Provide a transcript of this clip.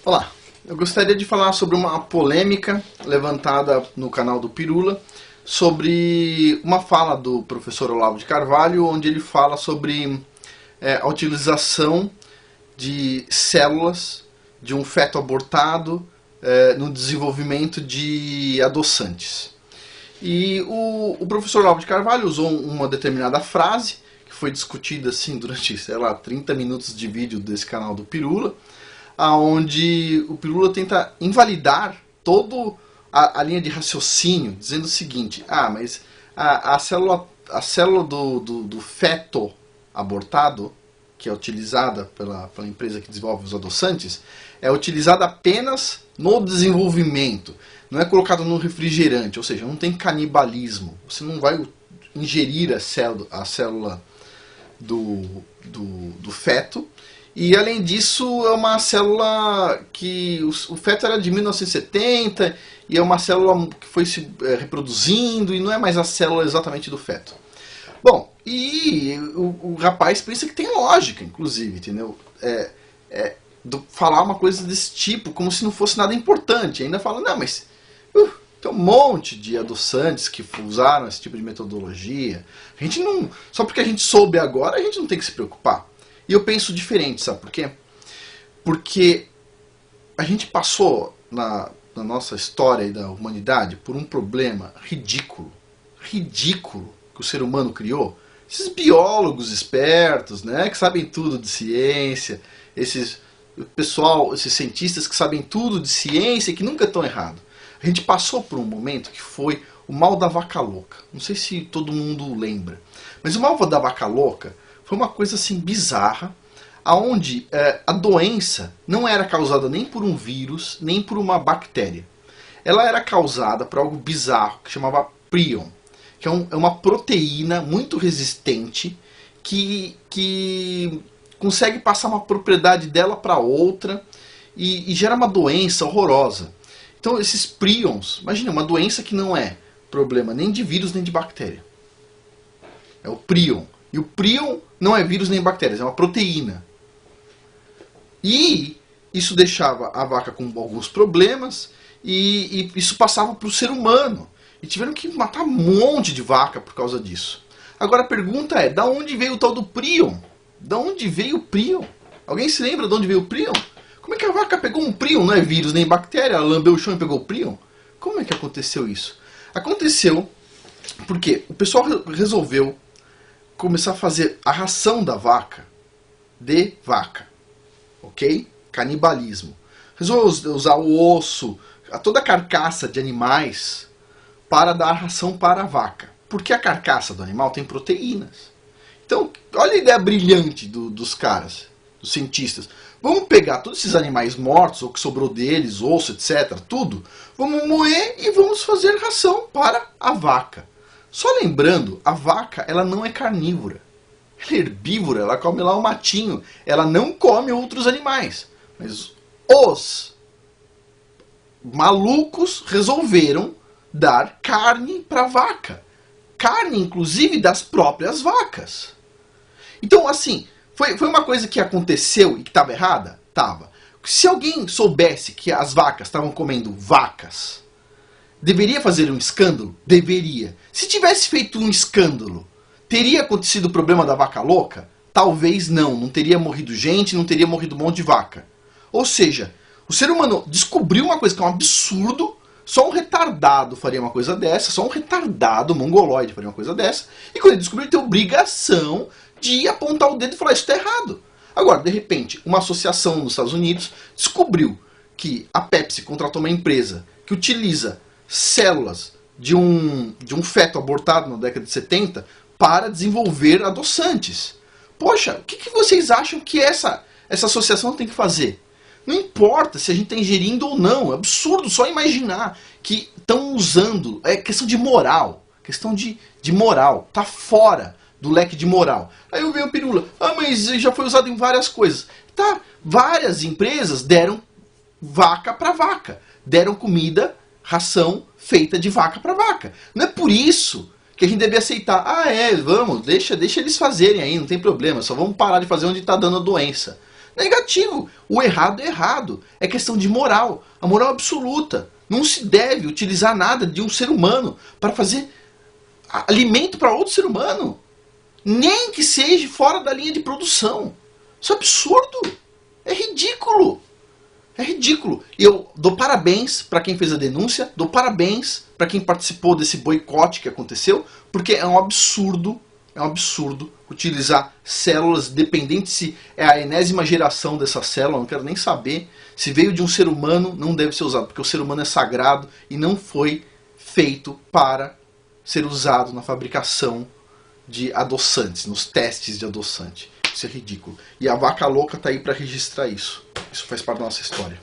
Olá, eu gostaria de falar sobre uma polêmica levantada no canal do Pirula sobre uma fala do professor Olavo de Carvalho, onde ele fala sobre a utilização de células de um feto abortado no desenvolvimento de adoçantes. E o professor Olavo de Carvalho usou uma determinada frase, que foi discutida assim durante, 30 minutos de vídeo desse canal do Pirula, onde o Pirula tenta invalidar toda a linha de raciocínio, dizendo o seguinte: mas a célula do feto abortado, que é utilizada pela empresa que desenvolve os adoçantes, é utilizada apenas no desenvolvimento, não é colocado no refrigerante, ou seja, não tem canibalismo, você não vai ingerir a célula do feto. E além disso, é uma célula que o feto era de 1970 e é uma célula que foi se reproduzindo e não é mais a célula exatamente do feto. Bom, e o rapaz pensa que tem lógica, inclusive, entendeu? Falar uma coisa desse tipo como se não fosse nada importante. Ainda fala, não, mas tem um monte de adoçantes que usaram esse tipo de metodologia. A gente não, só porque a gente soube agora, a gente não tem que se preocupar. E eu penso diferente, sabe por quê? Porque a gente passou na nossa história e da humanidade por um problema ridículo que o ser humano criou. Esses biólogos espertos, né, que sabem tudo de ciência, esses cientistas que sabem tudo de ciência e que nunca estão errados. A gente passou por um momento que foi o mal da vaca louca. Não sei se todo mundo lembra, mas o mal da vaca louca foi uma coisa assim bizarra, onde a doença não era causada nem por um vírus, nem por uma bactéria. Ela era causada por algo bizarro, que chamava prion, que é uma proteína muito resistente que consegue passar uma propriedade dela para outra e gera uma doença horrorosa. Então esses prions, imagina, uma doença que não é problema nem de vírus nem de bactéria. É o prion. E o prion não é vírus nem bactérias, é uma proteína. E isso deixava a vaca com alguns problemas e isso passava para o ser humano. E tiveram que matar um monte de vaca por causa disso. Agora a pergunta é, da onde veio o tal do prion? Da onde veio o prion? Alguém se lembra de onde veio o prion? Como é que a vaca pegou um prion? Não é vírus nem bactéria, ela lambeu o chão e pegou o prion? Como é que aconteceu isso? Aconteceu porque o pessoal resolveu começar a fazer a ração da vaca de vaca, ok? Canibalismo. Resolveu usar o osso, toda a carcaça de animais para dar ração para a vaca. Porque a carcaça do animal tem proteínas. Então, olha a ideia brilhante dos caras, dos cientistas. Vamos pegar todos esses animais mortos, ou que sobrou deles, osso, etc., tudo, vamos moer e vamos fazer ração para a vaca. Só lembrando, a vaca ela não é carnívora. Ela é herbívora, ela come lá o matinho. Ela não come outros animais. Mas os malucos resolveram dar carne para a vaca. Carne, inclusive, das próprias vacas. Então, assim, foi uma coisa que aconteceu e que estava errada? Estava. Se alguém soubesse que as vacas estavam comendo vacas, deveria fazer um escândalo? Deveria. Se tivesse feito um escândalo, teria acontecido o problema da vaca louca? Talvez não. Não teria morrido gente, não teria morrido um monte de vaca. Ou seja, o ser humano descobriu uma coisa que é um absurdo, só um retardado faria uma coisa dessa, só um retardado mongoloide faria uma coisa dessa, e quando ele descobriu, ele tem obrigação de apontar o dedo e falar, isso está errado. Agora, de repente, uma associação nos Estados Unidos descobriu que a Pepsi contratou uma empresa que utiliza células de um feto abortado na década de 70 para desenvolver adoçantes. Poxa, o que vocês acham que essa associação tem que fazer? Não importa se a gente está ingerindo ou não, é absurdo só imaginar que estão usando, é questão de moral, moral, tá fora do leque de moral. Aí eu vejo o Pirula, mas já foi usado em várias coisas. Tá, várias empresas deram vaca para vaca, deram comida, ração feita de vaca para vaca. Não é por isso que a gente deve aceitar, vamos, deixa eles fazerem aí, não tem problema, só vamos parar de fazer onde está dando a doença. Negativo. O errado é errado. É questão de moral. A moral absoluta. Não se deve utilizar nada de um ser humano para fazer alimento para outro ser humano. Nem que seja fora da linha de produção. Isso é absurdo. É ridículo. É ridículo. E eu dou parabéns para quem fez a denúncia, dou parabéns para quem participou desse boicote que aconteceu, porque é um absurdo utilizar células, dependente se é a enésima geração dessa célula, não quero nem saber. Se veio de um ser humano, não deve ser usado, porque o ser humano é sagrado e não foi feito para ser usado na fabricação de adoçantes, nos testes de adoçante. Isso é ridículo. E a vaca louca está aí para registrar isso. Isso faz parte da nossa história.